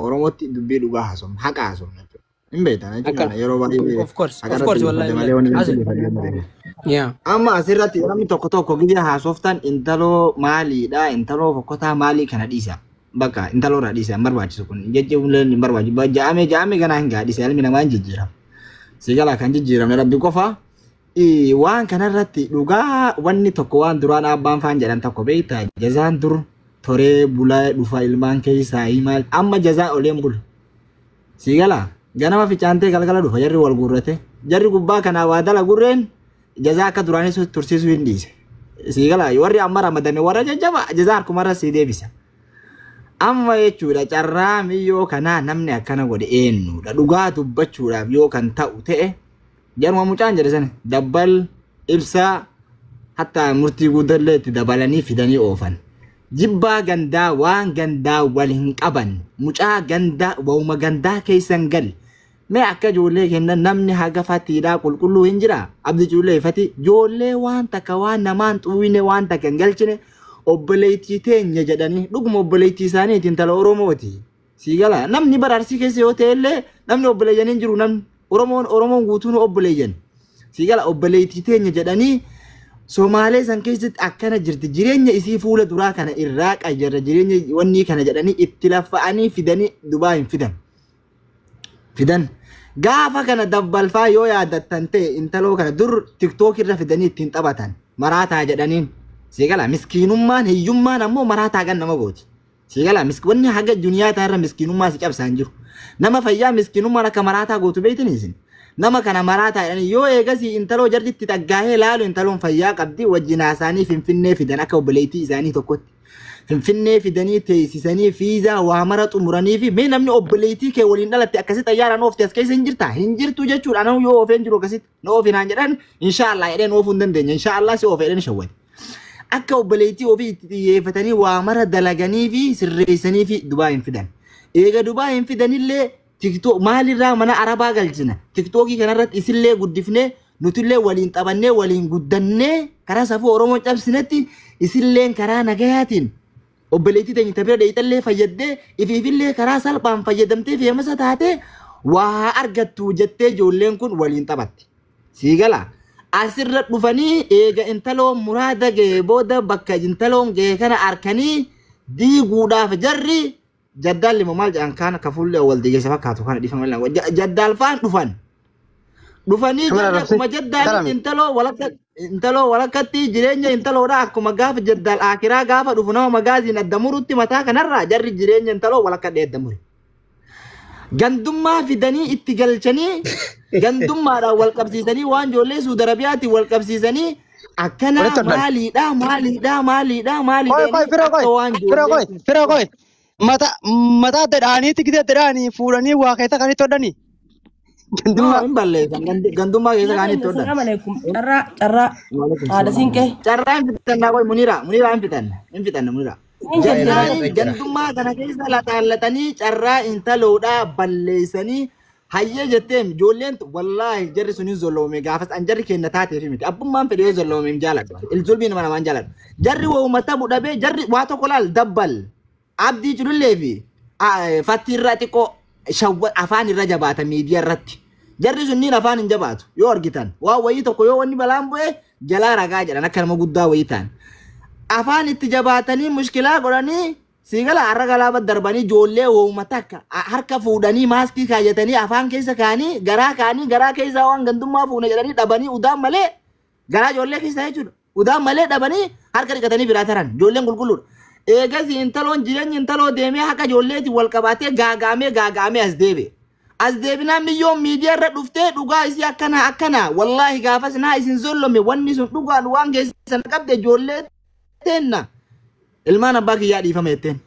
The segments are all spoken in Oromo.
Oromotti dubbii dhugaa haasofna haqa haasofna jechuudha. Hin beektan jechuudha yeroo baay'ee. Of course wallahi. Yeah. Amma asirratti namni tokko gidee haasoftan intaloo maaliidha intaloo fokkotaa maalii kana dhiisa. Bakka intaloo irraa dhiisa hin barbaachisu kun jajjabuun hin barbaachisu. Jaamee ganaa hin gaadhisa ilmi namaa hin jijjiiramu. Sigala kan jijjiiramne rabbi qofa. Waan kanarratti dhugaa wanni tokko waan duraan abbaan faan jedhan tokko beektaa jazaan dur toree bulaa dhufa ilmaan keessaa himal amma jazaa oleen bul. Sigala ganama ficaantee galgala dhufa jarri wal gurrate jarri gubbaa kanaa waa dala gurreen jazaa akka duraanis tursiisuu hin dhiise. Sigala warri amma ramadame warra jajjaba jazaa harkumarra sii deebisa. Amma jechuudha carraa miyyoo kanaa namni akkana godhe eenyudha dhugaa dubbachuudhaaf yoo kan ta'u ta'e jaruma mucaan jedhe sana dabbal ibsaa hatta murtii guddallee itti dabalanii fidanii oofan. Jibbaa gandaa waan gandaa wal hin qaban mucaa gandaa wauma gandaa keessan gal mee akka ijoollee kennan namni haga fatiidhaa qulqulluu hin jira abdi ijoollee fati ijoollee waan takka waan namaan xuwine waan takka hin galchine obboleettii teenya jedhanii dhuguma obboleettii isaaniitiin tala Oromooti. Sigala namni bararsii keessa yoo ta'ellee namni obboleeyyan jiru namni Oromoon guutuun obboleeyyan. Sigala obboleettii teenya jedhanii Somaalee san keessatti akkana jirti jireenya isii fuula duraa kana irraa qayyarra jireenya wanni kana jedhanii itti lafa'anii fidanii Dubaay hin fidan. Gaafa kana dabbalfaa yoo yaadattan ta'e intaloo kana dur TikTok irra fidanii ittiin taphatan maraataa jedhaniin. Sigala miskiinummaan hiyyummaan ammoo maraataa gan nama gooti. Sigala wanni haga duniyaa taarra miskiinummaa si cabsaan jiru. Nama fayyaa miskiinummaan akka maraataa gootu beeytaniisin. Nama kana maraataa jedhanii yoo eegasii intaloo jarri itti dhaggaahee laalu intaloon fayyaa qabdi wajjinaa isaanii Finfinnee fidan akka obboleettii isaanii tokkotti. Finfinnee fidanii teessisanii fiizaa waa mara xumuranii fi mee namni obboleettii kee waliin dhalatte akkasitti ayyaaraan oofte as keessa hin jirtaa hin jirtu jechuudha nama yoo oofeen jiru akkasitti na oofinaan jedhan inshaallah jedheen oofuu hin dandeenya inshaallah si oofee jedhan shawwate. Akka obboleettii ofii itti xiyyeeffatanii waa mara dalaganii fi sirreessanii fi Dubaay hin fidan. Eega Dubaay hin fidanillee TikTok maalirraa mana Arabaa galchina. TikTokii kanarratti isillee guddifnee nutillee waliin taphannee waliin guddannee karaa safuu Oromoo cabsinetti isilleen karaa nagayaatiin obboleettii teenya tabira dheeyxallee fayyaddee ifiifillee karaa salphaan fayyadamtee feemasa taate waa argattu jettee ijoolleen kun waliin taphatti. Sigala asirra dhufanii eega intaloon muraada ga'e booda bakka intaloon ga'e kana arkanii diiguudhaaf jarri jaddaalli maal jedhan kana kafuullee wal digeessa fakkaatu kana dhifama lama jaddaalfaan dhufanii akkuma jaddaal intaloo walakkatti jireenya intaloodha akkuma gaafa jaddaal akiraa gaafa dhufu nama magaaziin addamurutti mataa kanarraa jarri jireenya intaloo walakkadhe addamure. Gandummaa fidanii itti galchanii gandummaadhaan wal qabsiisanii waan ijoollee Suudi Arabiyaatti wal qabsiisanii akkana maaliidha mata dedhaanii tigidee dedhaanii fuudhanii waa keessa kan itti hodhanii. Gandummaa keessa kan itti hodhan. Carraa haadha siinqee. Carraa hin fitannaa qoy Muniraa hin fitanna Muniraa. Gandummaa kana keessa laxaallatanii carraa intaloodhaa balleessanii hayyee jetteem ijoolleen wallaahi jarri suniin zolloome gaafas an jarri kenna taateef miti abbummaan fedhe yoo zolloome hin jaaladhu ilzulbii nama namaan jaaladhu jarri waa'umata budhabee jarri waa tokko laal dabbal abdii jirullee fi fattii irraa xiqqoo afaan irra jabaata miidiyaa irratti jarri sunniin afaan hin jabaatu yoo argitan waa wayii tokko yoo wanni balaan bu'e jalaa ragaa jedhan akka nama guddaa wayii ta'an afaan itti jabaatanii mushkilaa godhanii sigala har'a galaaba darbanii ijoollee waa'umata akka harka fuudhanii maaskii kaayyatanii afaan keessa kaanii garaa keessa waan gandummaa fuune jedhanii dhabanii udaan malee garaa ijoollee keessa jechuudha udaan malee dhabanii harka dhiqatanii biraa taran ijoolleen qulqulluudha. Eegas intaloon jireenyi intaloo deemee akka ijoolleetti wal qabatee gaagaamee as deebe. As deebinaan biyyoon miidiyaa irra dhuftee dhugaa isii akkana wallaahi gaafas naa isin zollome wanni sun dhugaan waan geessan qabde ijoollee teenna. Ilmaan abbaa kiyyaa dhiifame jetteen.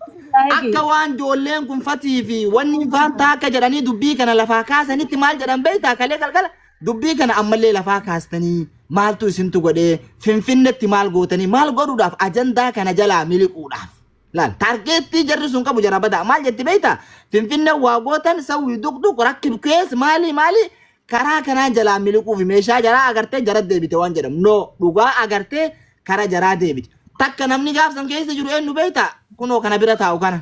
Akka waan ijoolleen kun fatii fi wanni faantaa akka jedhanii dubbii kana lafaa kaasanitti maal jedhan beektaa kalee galgala dubbii kana ammallee lafaa kaastanii maaltu isintu godhee Finfinneetti maal gootanii maal godhuudhaaf ajandaa kana jalaa miliquudhaaf. Laal targeettii jarri sun qabu jara badaa maal jetti beektaa Finfinnee waa gootan sawwii duqduq rakkib kees maali karaa kanaa jalaa miliquuf meeshaa jaraa agartee jara deebite waan jedhamu no dhugaa agartee karaa jaraa deebite. Takka namni gaafsan keessa jiru eenyu beektaa kunoo kana bira taa'u kana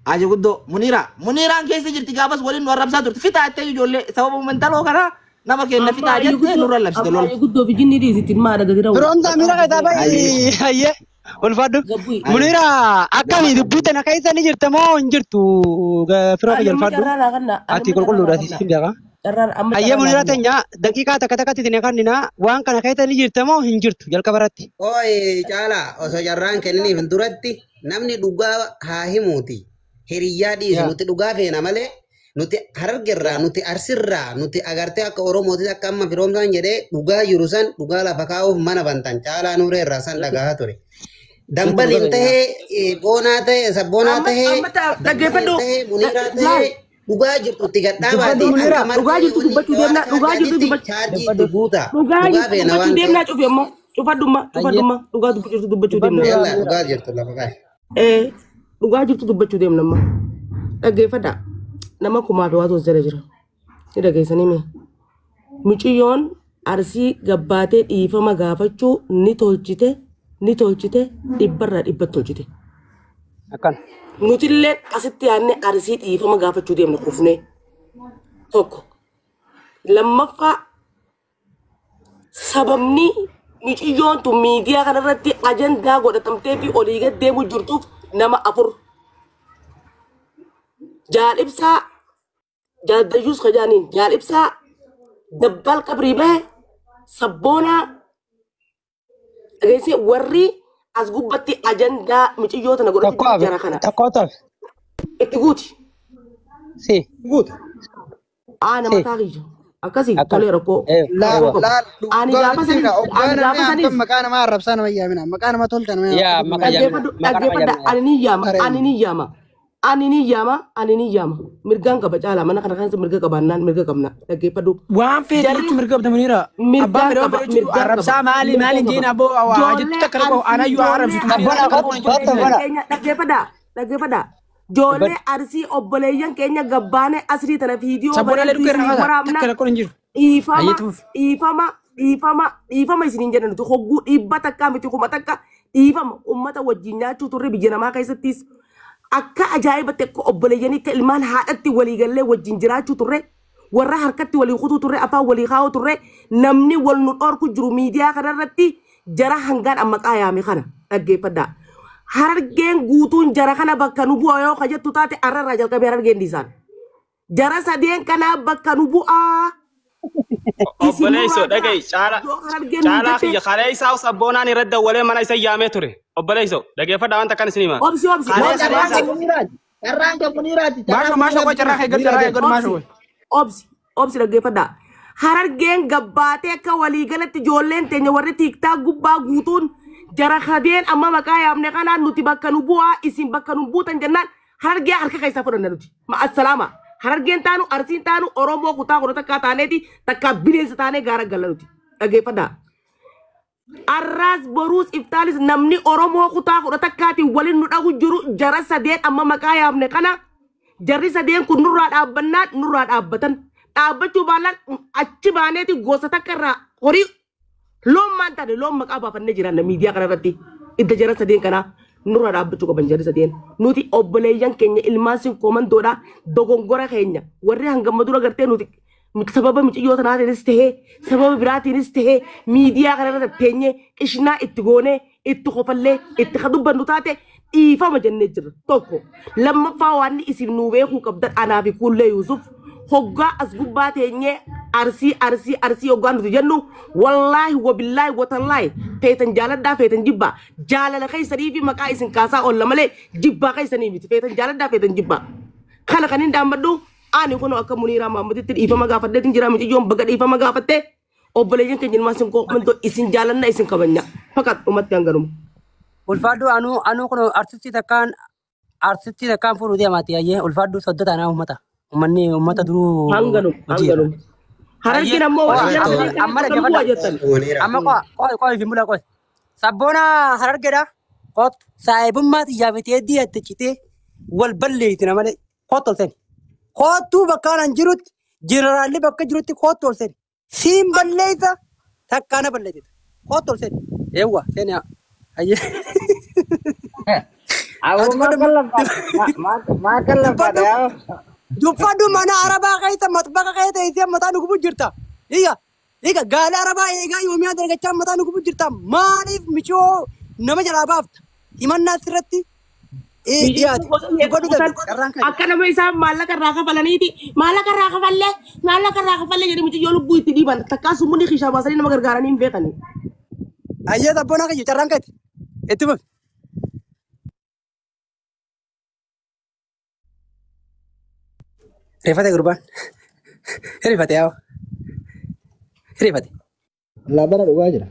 Aja guddo Muniraan keessa jirti gaafas waliin nu arrabsaa turte fitaattee ijoollee sababa mentaloo kana nama kenna fitaa jettee nurra labsite lola. Guddoo fi jinni dhiisitti maadha gadira. Firoomta miira keessaa baay'ee hayyee ulfaadhu. Munira akkamii dubbii tana keessa ni jirta moo hin jirtu firoo kiyya ulfaadhu. Ati qulqulluudhaati hin beekaa. Hayyee Munira teenya daqiiqaa takka takkatti isin kannina waan kana keessa ni jirta moo hin jirtu jalqaba irratti. Ooyi caalaa osoo carraan kenniniif duratti namni dhugaa haa himuuti. Hiriyyaa dhiisu nuti dhugaa feena malee nuti harargerraa nuti arsirraa nuti agartee akka oromootis akka amma firoomsaan jedhee dhugaa jiru san dhugaa lafa kaa'uuf mana bantan caalaa nuureerraa san dhagaa ture. Dambaliin tahee boonaa tahee sabboonaa tahee muniiraa tahee dhugaa jirtutti gadhaabaati. Dhugaa jirtu dubbachuu deemnaa dhugaa jirtu dubbachuu guutaa dhugaa jirtu deemnaa cufeemmoo cufadhumma dhugaa jirtu dubbachuu deemnaa. Dhugaa jirtu lafa kaa'e. Dhugaa jirtu dubbachuu deemnamma. Dhaggeeffadhaa. Nama kumaa fi waatu jala jira. Ni dhageessanii mee? Mucayyoon Arsii gabbaatee dhiifama gaafachuu ni tolchite dhibbarraa dhibbatti tolchite. Akkan. Nutillee asitti yaadne Arsii dhiifama gaafachuu deemna kufnee. Tokko. Lammaffaa sababni mucayyoon tun miidiyaa kanarratti ajandaa godhatamtee fi olii gad deemuu jirtuuf nama afur. Jaalibsaa Jaaldayyuus Kajaaniin Jaalibsaa Dabbal Qabrii Bahe Sabboonaa dhageessee warri as gubbatti ajandaa mucayyoo tana godhatu jara kana. Takkootaaf. Itti guuti. Si. Guuta. Nama taa'ee akkasii tolee rakkoo. Ani gaafa sanii maqaa namaa arrabsaa nama yaamina maqaa nama tolta nama yaamina. Dhaggeeffadha ani ni yaama mirgaan qaba caalaa mana kana kan mirga qabaannaan mirga qabna dhaggeeffadhu. Waan feetu mirga qabda Munira. Abbaan mirga qabda arrabsaa maali jeen aboo ajjetu takka rakkoo anayyuu arrabsitu. Dhaggeeffadha. Joollee Arsii obboleeyyan keenya gabbaane asrii tana viidiyoo sabboonaalee dhukkee takka rakkoo hin jiru. Dhiifama isiniin jedhan nuti hogguu dhibba takkaa miti kuma takka dhiifama ummata wajjin nyaachuu turre biyya namaa keessattis akka ajaa'ibatti akka obboleeyyanitti ilmaan haadhatti waliigallee wajjin jiraachuu turre warra harkatti walii kutuu turre afaan walii kaa'uu turre namni wal nu dhorku jiru miidiyaa kanarratti jara hangaan amma qaayaame kana dhaggeeffadhaa. Harargeen guutuun jara kana bakka nu bu'a yoo kajettu taate arrarraa jalqabee harargeen dhiisaan. Jara sadeen kana bakka nu bu'aa. Obboleessoo dhaga'i caalaa fi kalee isaa sabboonaan irratti dawwalee mana isa yaamee ture. Obboleessoo dhaggeeffadhaa wanta kan isin hima. Obsi. Carraan kan Muniraati. Maashoo koo carraa eeggatu maashoo. Obsi dhaggeeffadhaa. Harargeen gabbaatee akka waliigalatti ijoolleen teenya warri tiiktaa gubbaa guutuun jara kadeen amma maqaa yaamne kanaan nuti bakka nu bu'aa isin bakka nu buutan jennaan harargee harka keessaa fudhanna nuti. Assalaama. Harargeen taanu Arsiin taanu Oromoo kutaa godhata akka taaneeti takka bineensa taanee gaara galla nuti. Dhaggeeffadhaa. Arraas boruus iftaalis namni Oromoo kutaa godhata akkaatiin waliin nu dhagu jiru jara sadeen amma maqaa yaamne kana jarri sadeen kun nurraa dhaabbannaan nurraa dhaabbatan. Dhaabbachuu baannaan achi baaneeti gosa takka irraa horii loon maan taane loon maqaa baafannee jiran miidiyaa kanarratti idda jara sadeen kanaa nurraa dhaabbachuu qaban jarri sadeen nuti obboleeyyan keenya ilmaan sin koomandoodha dogongora keenya warri hangamma dura gartee nuti sababa mucayyoo tanaatiinis tahee sababa biraatiinis tahee miidiyaa kanarratti teenyee qishnaa itti goonee itti qofallee itti kadubbannu taate dhiifama jennee jirra tokko lammaffaa waan isin nuu beekuu qabdan anaa fi Kullee Yuusuf hoggaa as gubbaa teenyee arsii hoggaa nuti jennu wallaahi wabillaahi watallaahi feetan jaaladhaa feetan jibbaa jaalala keessanii fi maqaa isin kaasaa oolla malee jibbaa keessanii miti feetan jaaladhaa feetan jibbaa kana kan hin dhaammadhu ani kun akka Muniiraa Mahammaditti dhiifama gaafadheetiin jira mucayyoon baga dhiifama gaafattee obboleeyyan keenya ilmaan sin koomantoo isin jaalanna isin kabanya fakat ummatti hanganuma. Ulfaadhu anu kun artistii takkaan fuudhuu deemaati ayyee ulfaadhu soddota anaa uummata. Uummanni uummata duruu hanganum. Harargeen ammoo amma qoy fi mula qoy. Sabboona harargeedha. Saayibummaati yaafetee diyatte citee wal balleeyti namalee kootu olseen. Kootuu bakka anaan jirutti jeneraalli bakka jirutti kootu olseen. Siin balleeysa takkaana balleeysa. Kootu olseen. Eewwa seenaa. Makan pada ya. Dubbadhu mana arabaa keessa matbaqa keessa isee mataa nu gubuu jirta. Egaa gaala arabaa eegaa yoomii dargachaa mataa nu gubuu jirta. Maaliif michoo nama jalaa baafta? Himannaa asirratti akka nama isaa maallaqa irraa kafalaniiti maallaqa irraa kafallee jedhee miti yoo lubbuu itti dhiiban takkaa summunni kishaa baasanii nama gargaaranii hin beekani. Ayyee sabboonaa kiyya carraan keeti itti bafi. Rifate gurbaan. Rifate yaa. Rifate. Laabana dhugaa jira.